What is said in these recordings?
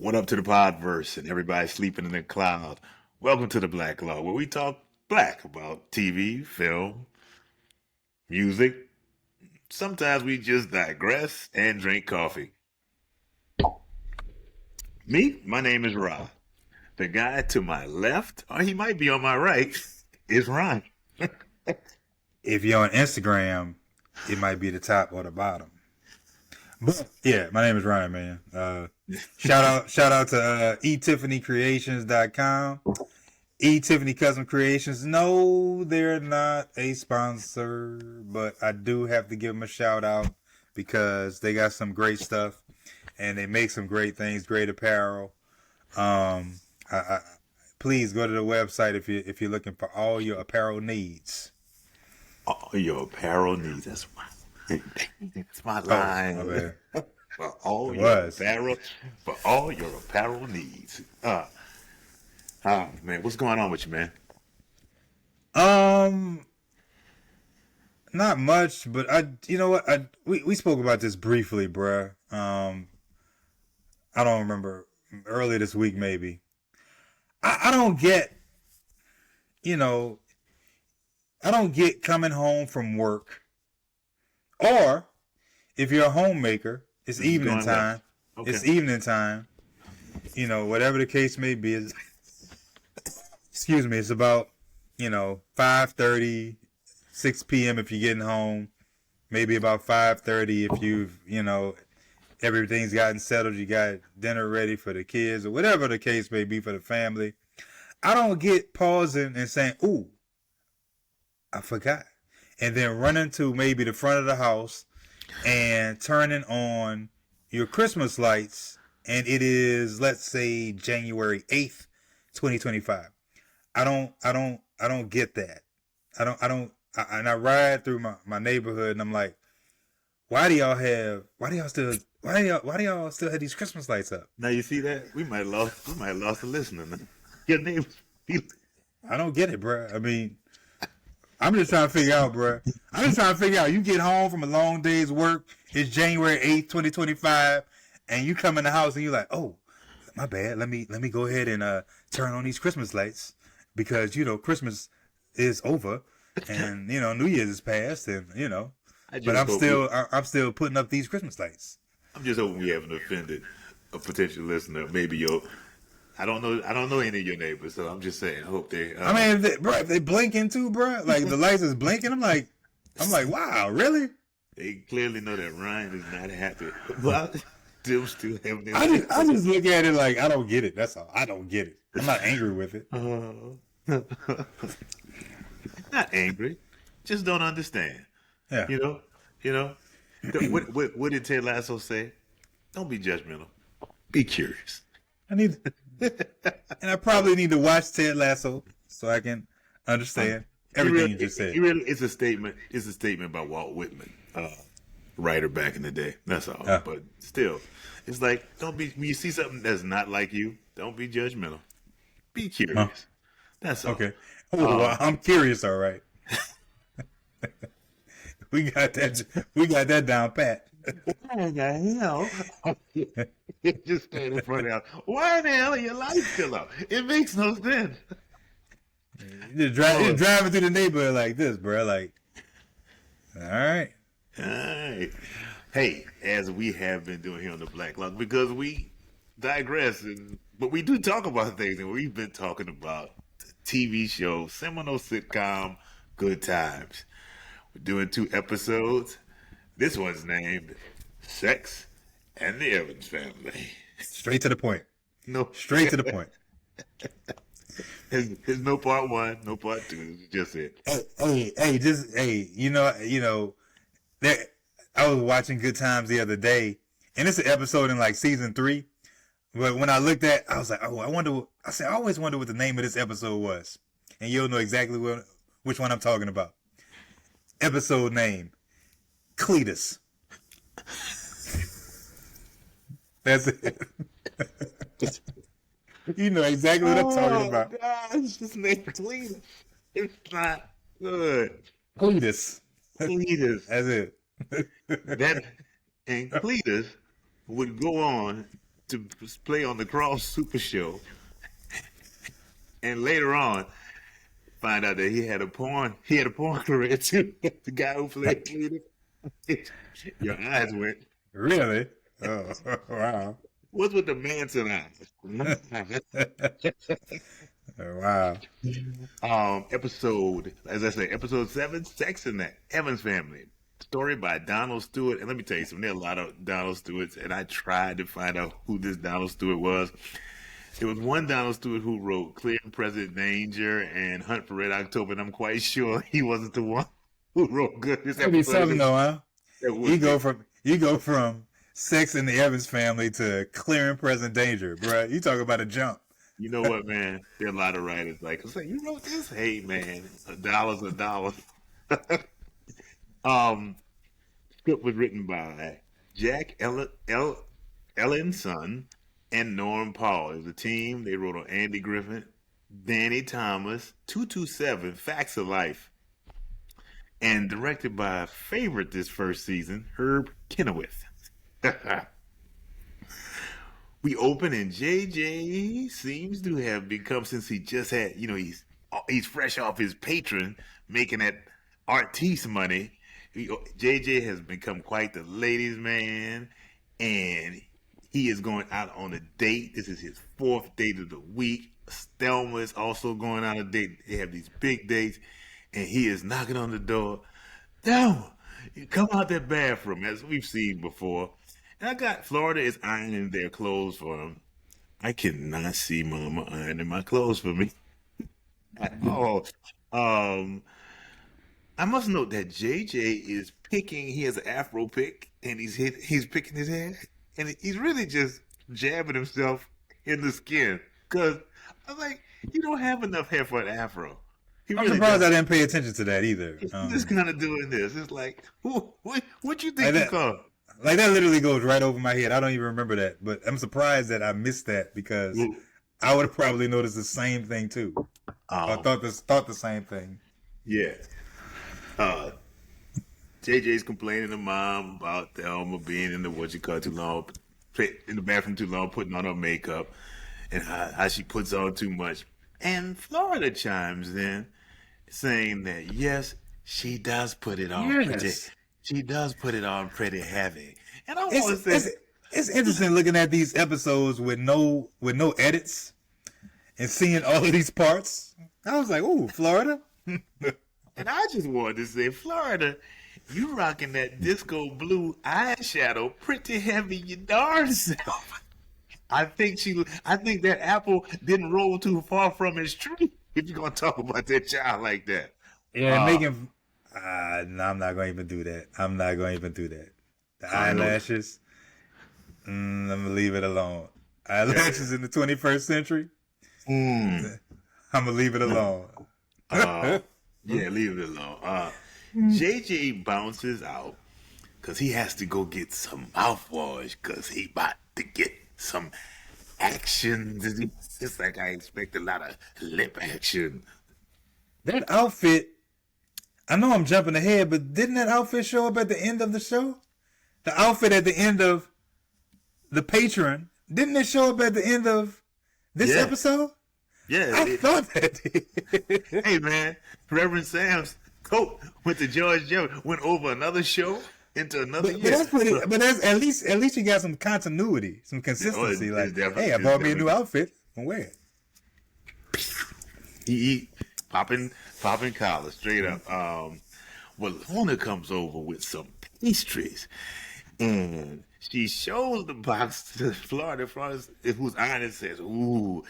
What up to the podverse and everybody sleeping in the cloud? Welcome to the blacklog, where we talk black about TV, film, music. Sometimes we just digress and drink coffee. My name is Ra. The guy to my left, or he might be on my right, is Ron. If you're on Instagram, it might be the top or the bottom. But yeah, my name is Ryan, man. Shout out to etiffanycreations.com. Tiffany Custom Creations. No, they're not a sponsor, but I do have to give them a shout out because they got some great stuff and they make some great things, great apparel. I please go to the website if you're looking for all your apparel needs. All your apparel needs. That's my line. Oh, my bad. for all It your was. apparel, for all your apparel needs. Man, what's going on with you, man? Um, Not much, but you know what? We spoke about this briefly, bruh. I don't remember earlier this week, maybe. I don't get, you know, I don't get coming home from work, or if you're a homemaker, it's You evening going left? time. Okay. It's evening time. Whatever the case may be. Excuse me. It's about 5:30, 6 p.m. if you're getting home. Maybe about 5:30 if everything's gotten settled. You got dinner ready for the kids or whatever the case may be for the family. I don't get pausing and saying, "Ooh, I forgot," and then running to maybe the front of the house and turning on your Christmas lights, and it is, let's say, January 8th, 2025. I don't get that. And I ride through my neighborhood and I'm like, why do y'all still have these Christmas lights up? Now you see that we might have lost a listener. Now. Your name, I don't get it, bruh. I mean, I'm just trying to figure out, bruh. I'm just trying to figure out. You get home from a long day's work. It's January 8th, 2025, and you come in the house and you're like, oh, my bad. Let me go ahead and turn on these Christmas lights because Christmas is over and New Year's is past and I but just hope we, I'm still putting up these Christmas lights. I'm just hoping we haven't offended a potential listener. Maybe I don't know any of your neighbors, so I'm just saying. I hope they. I mean, if they blinking too, bruh. Like the lights is blinking. I'm like, wow, really? They clearly know that Ryan is not happy about them still having their. I just look at it like I don't get it. That's all. I don't get it. I'm not angry with it. Not angry, just don't understand. Yeah. You know. What did Ted Lasso say? Don't be judgmental. Be curious. I need, and I probably need to watch Ted Lasso so I can understand everything you just said. It's a statement. It's a statement by Walt Whitman, writer back in the day. That's all. Yeah. But still, it's like don't be. When you see something that's not like you, don't be judgmental. Be curious. Huh? That's all. Okay. Oh, well, I'm curious. All right. We got that down pat. Why the hell? It just stand in front of the house. Why the hell are your lights still up? It makes no sense. You're driving through the neighborhood like this, bro. Like, all right. All right. Hey, as we have been doing here on the Black Log, because we digress, but we do talk about things, and we've been talking about the TV show, seminal sitcom, Good Times. We're doing 2 episodes. This one's named Sex and the Evans Family. Straight to the point. No, Straight to the point. There's no part 1, no part 2. It's just it. Hey, there, I was watching Good Times the other day, and it's an episode in like season 3. But when I looked at, I was like, oh, I always wonder what the name of this episode was, and you'll know exactly which one I'm talking about. Episode name, Cletus. That's it. You know exactly what I'm talking about. Oh, gosh, this name Cletus. It's not good. Cletus. Cletus. That's it. That and Cletus would go on to play on the Cross Super Show, and later on find out that he had a porn career too. The guy who played Cletus. Your eyes went. Really? Oh, wow. What's with the Manson eyes? Wow. Episode, as I say, episode 7, Sex in the Evans Family. Story by Donald Stewart. And let me tell you something, there are a lot of Donald Stewarts, and I tried to find out who this Donald Stewart was. It was one Donald Stewart who wrote Clear and Present Danger and Hunt for Red October, and I'm quite sure he wasn't the one who wrote Good. That'd be something though, huh? You go from Sex in the Evans Family to Clear and Present Danger, bro. You talk about a jump. You know what, man? There are a lot of writers like, say, you wrote this? Hey, man, $1's a dollar. Script was written by Jack Ellenson and Norm Paul. It was a team. They wrote on Andy Griffin, Danny Thomas, 227, Facts of Life, and directed by a favorite this first season, Herb Kenowith. We open and JJ seems to have become, since he just had, he's fresh off his patron making that artiste money. JJ has become quite the ladies' man, and he is going out on a date. This is his 4th date of the week. Stelma is also going on a date. They have these big dates, and he is knocking on the door. Thelma, you come out that bathroom, as we've seen before. And I got Florida is ironing their clothes for them. I cannot see Mama ironing my clothes for me at all. I must note that JJ is picking. He has an Afro pick, and he's picking his hair, and he's really just jabbing himself in the skin. Cause I'm like, you don't have enough hair for an Afro. I'm surprised I didn't pay attention to that either. He's just kind of doing this. It's like, what you think you call? Like that literally goes right over my head. I don't even remember that, but I'm surprised that I missed that because I would have probably noticed the same thing too. I thought the same thing. Yeah. JJ's complaining to Mom about Thelma being in the too long, in the bathroom too long, putting on her makeup, and how she puts on too much. And Florida chimes in, saying that yes, she does put it on pretty. She does put it on pretty heavy. And I want to say, it's interesting looking at these episodes with no edits and seeing all of these parts. I was like, ooh, Florida. And I just wanted to say, Florida, you rocking that disco blue eyeshadow pretty heavy, you darn self. I think that apple didn't roll too far from his tree. If you're gonna talk about that child like that, yeah, making. No, I'm not going to even do that. The eyelashes, I'm going to leave it alone. Eyelashes in the 21st century, I'm going to leave it alone. Yeah, leave it alone. JJ bounces out because he has to go get some mouthwash because he about to get some action. It's like I expect a lot of lip action. That outfit... I know I'm jumping ahead, but didn't that outfit show up at the end of the show? The outfit at the end of The Patron, didn't it show up at the end of this episode? Yeah. I thought that did. Hey, man, Reverend Sam's coat went to George Joe, went over another show into another year. But that's at least you got some continuity, some consistency. Hey, I bought me a new outfit. From where? He popping collars straight up. Well, Luna comes over with some pastries, and she shows the box to Florida, who's ironing, says, "Ooh,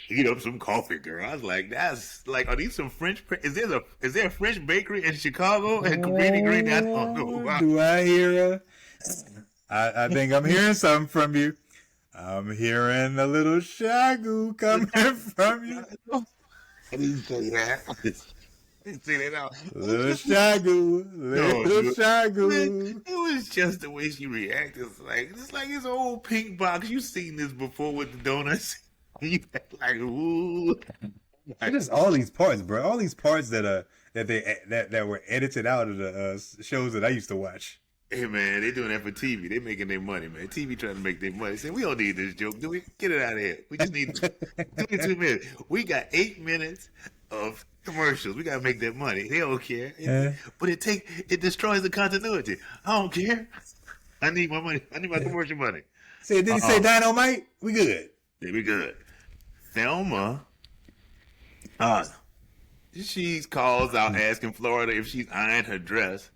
heat up some coffee, girl." I was like, "That's like, are these some French? Is there a French bakery in Chicago and Cabrini Green? I don't know." Do I hear I think I'm hearing something from you. I'm hearing a little shagoo coming from you. I didn't say that. I didn't say that out. Little shagoo. Man, it was just the way she reacted. It's like this old pink box. You've seen this before with the donuts. You like, ooh. Just all these parts, bro. All these parts that were edited out of the shows that I used to watch. Hey man, they doing that for TV. They making their money, man. TV trying to make their money. Say we don't need this joke, do we? Get it out of here. We just need 22 minutes. We got 8 minutes of commercials. We gotta make that money. They don't care. But it destroys the continuity. I don't care. I need my money. I need my commercial money. Did he say dynamite? We good. Yeah, we good. Thelma, she calls out asking Florida if she's ironed her dress.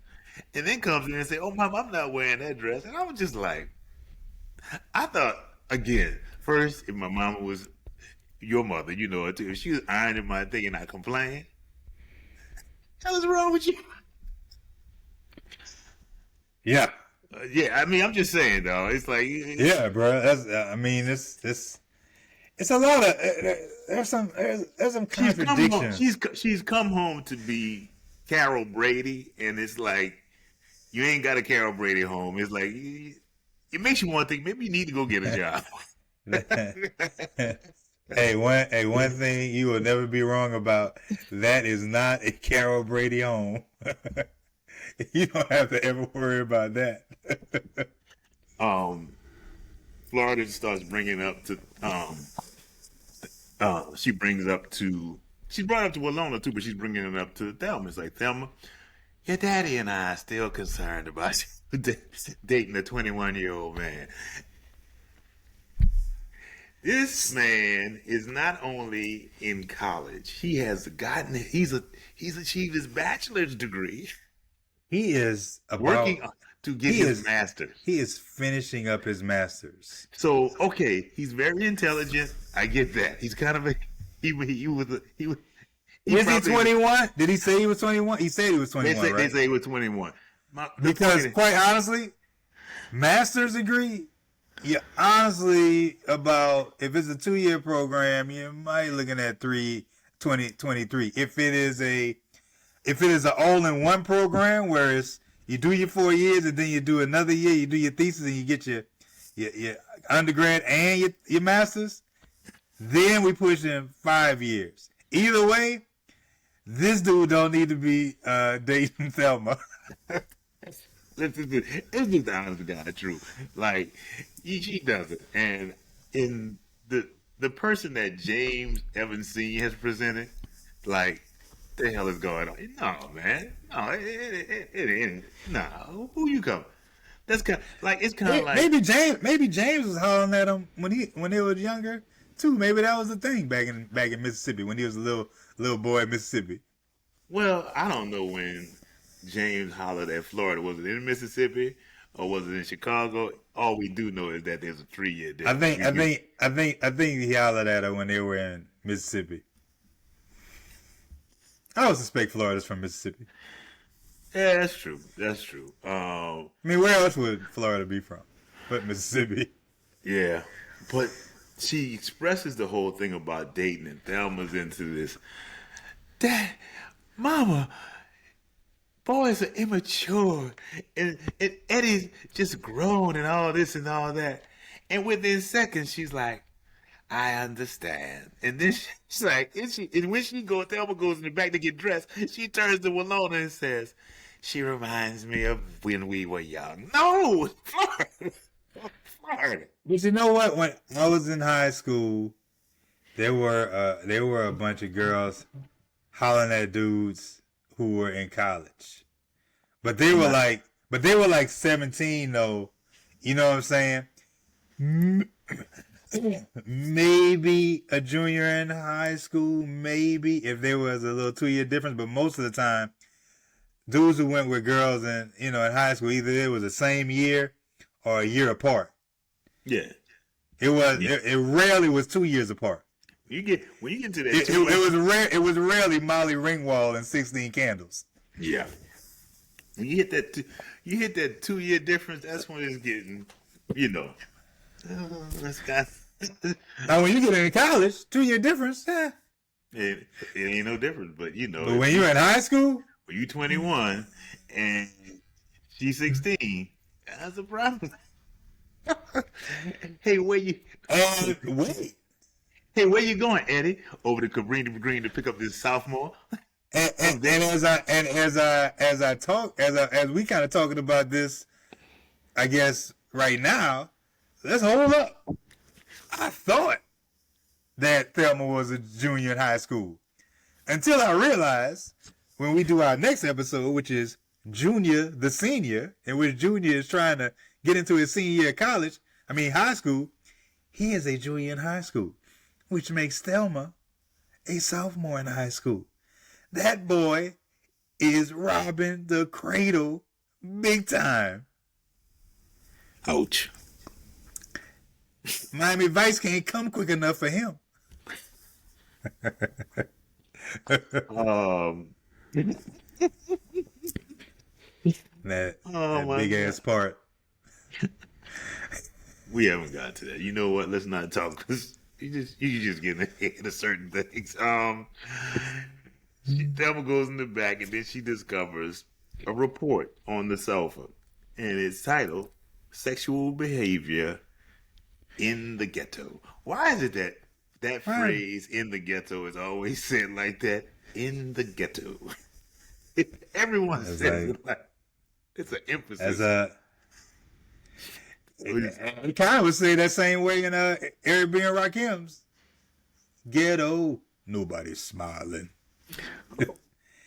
And then comes in and say, "Oh, Mom, I'm not wearing that dress." And I was just like, I thought, again, first, if my mama was your mother, you know it too. If she was ironing my thing and I complained, what was wrong with you? Yeah. Yeah, I mean, I'm just saying, though. It's like, yeah, bro. That's, I mean, it's a lot of there's some contradictions. She's come home to be Carol Brady, and it's like you ain't got a Carol Brady home. It's like it makes you want to think maybe you need to go get a job. Hey, one thing you will never be wrong about, that is not a Carol Brady home. You don't have to ever worry about that. Florida starts bringing up to she's brought up to Walona too, but she's bringing it up to Thelma. It's like, Thelma, your daddy and I are still concerned about you dating a 21-year-old man. This man is not only in college; he's achieved his bachelor's degree. He is working to get his master's. He is finishing up his master's. So okay, he's very intelligent. I get that. He's kind of a was he 21? Did he say he was 21? He said he was 21. They say he was 21. Because quite honestly, master's degree, honestly, about, if it's a 2-year program, you might be looking at 23. If it is an all-in-one program, where it's you do your 4 years and then you do another year, you do your thesis and you get your undergrad and your master's, then we push in 5 years. Either way, this dude don't need to be dating Thelma. It's just the honest to God truth. Like, she does it. And in the person that James Evans Sr. has presented, like, the hell is going on? No, man. No, it ain't. No, who you come? That's kind of, like, it's kind of like maybe James was hollering at him when he was younger too. Maybe that was the thing back in Mississippi when he was a little boy in Mississippi. Well, I don't know when James hollered at Florida. Was it in Mississippi or was it in Chicago? All we do know is that there's a 3-year difference. I think he hollered at her when they were in Mississippi. I would suspect Florida's from Mississippi. Yeah, that's true. I mean, where else would Florida be from but Mississippi? Yeah, but she expresses the whole thing about dating, and Thelma's into this. Dad, Mama, boys are immature, and Eddie's just grown and all this and all that. And within seconds, she's like, I understand. And then she's like, and when Thelma goes in the back to get dressed, she turns to Walona and says, she reminds me of when we were young. No! Florida. But you know what? When I was in high school, there were a bunch of girls hollering at dudes who were in college. But they were like 17 though. You know what I'm saying? Maybe a junior in high school, maybe if there was a little 2-year difference, but most of the time, dudes who went with girls in high school, either it was the same year or a year apart. Yeah, it rarely was 2 years apart. When you get to that, it was rarely Molly Ringwald and 16 Candles. Yeah, when you hit that 2-year difference, that's when it's getting, that's kind. Now, when you get into college, 2-year difference, it ain't no difference. But But when you're in high school, when you 21 and she's 16, that's a problem. Hey, where you? Wait. Hey, where you going, Eddie? Over to Cabrini Green to pick up this sophomore. And as we kind of talking about this I guess right now, let's hold up. I thought that Thelma was a junior in high school until I realized when we do our next episode, which is Junior the Senior, in which Junior is trying to get into his senior year of high school, he is a junior in high school, which makes Thelma a sophomore in high school. That boy is robbing the cradle big time. Ouch. Miami Vice can't come quick enough for him. That big ass part. We haven't got to that. You know what? Let's not talk because you just getting ahead of certain things. Thelma goes in the back and then she discovers a report on the sofa, and it's titled "Sexual Behavior in the Ghetto." Why is it that phrase "in the ghetto" is always said like that? In the ghetto. Everyone says it like it's an emphasis. It kind of would say that same way in Eric B. and Rakim's Ghetto. Nobody's smiling. No.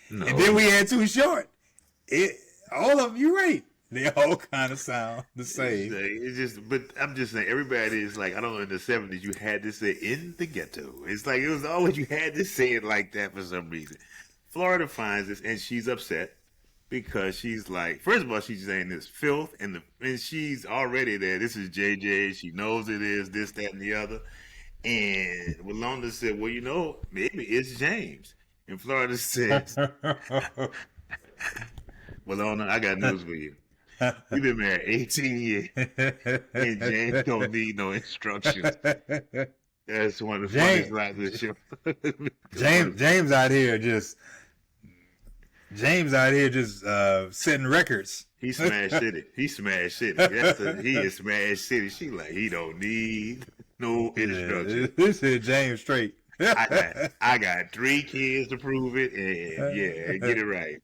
And then we had Too Short. All of them, you're right. They all kind of sound the same. It's just, but I'm just saying, everybody is like, I don't know, in the 70s, you had to say "in the ghetto." It's like, it was always, you had to say it like that for some reason. Florida finds this, and she's upset because she's like, first of all, she's saying this filth, and she's already there. This is JJ. She knows it is this, that, and the other. And Walona said, well, maybe it's James. And Florida says, Walona, I got news for you. We've been married 18 years, and James don't need no instructions. That's one of the funniest lines of the show. James out here just setting records. He smashed city. He is smashed city. She like, he don't need no instructions. This is James straight. I got 3 kids to prove it, and get it right.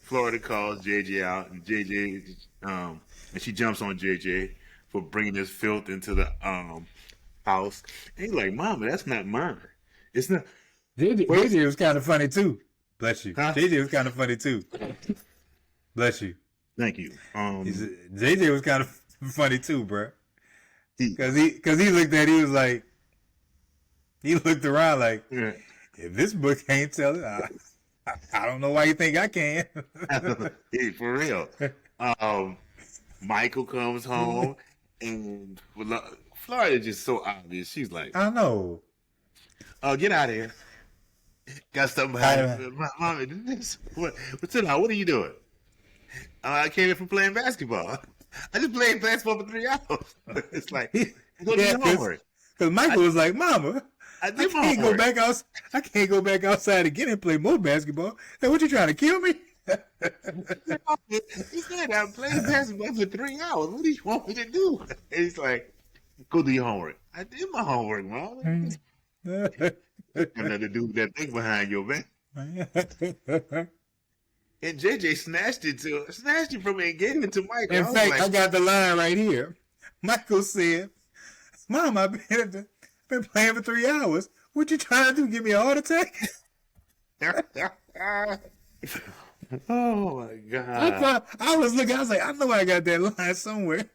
Florida calls JJ out, and JJ, and she jumps on JJ for bringing this filth into the house. And he's like, "Mama, that's not mine. It's not." JJ was kind of funny too. Bless you. Huh? JJ was kind of funny too. Bless you. Thank you. JJ was kind of funny too, bro. Because he looked around like, Yeah. if this book can't tell it, I don't know why you think I can. Hey, for real. Michael comes home, and Florida's just so obvious. She's like, I know. get out of here. Got something behind me. Mommy, what's it? What are you doing? I came in from playing basketball. I just played basketball for 3 hours. It's like, go do your homework. Because Michael was like, Mama, I can't go back outside again and play more basketball. Hey, what, you trying to kill me? He said, I'm playing basketball for 3 hours. What do you want me to do? And he's like, go do your homework. I did my homework, Mom. Got nothing to do with that thing behind your back. And JJ snatched it from me and gave it to Michael. In fact, I got the line right here. Michael said, Mom, I've been playing for 3 hours. What you trying to do? Give me a heart attack? Oh my God. I was like, I know I got that line somewhere.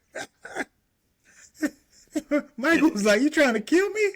Michael was like, you trying to kill me?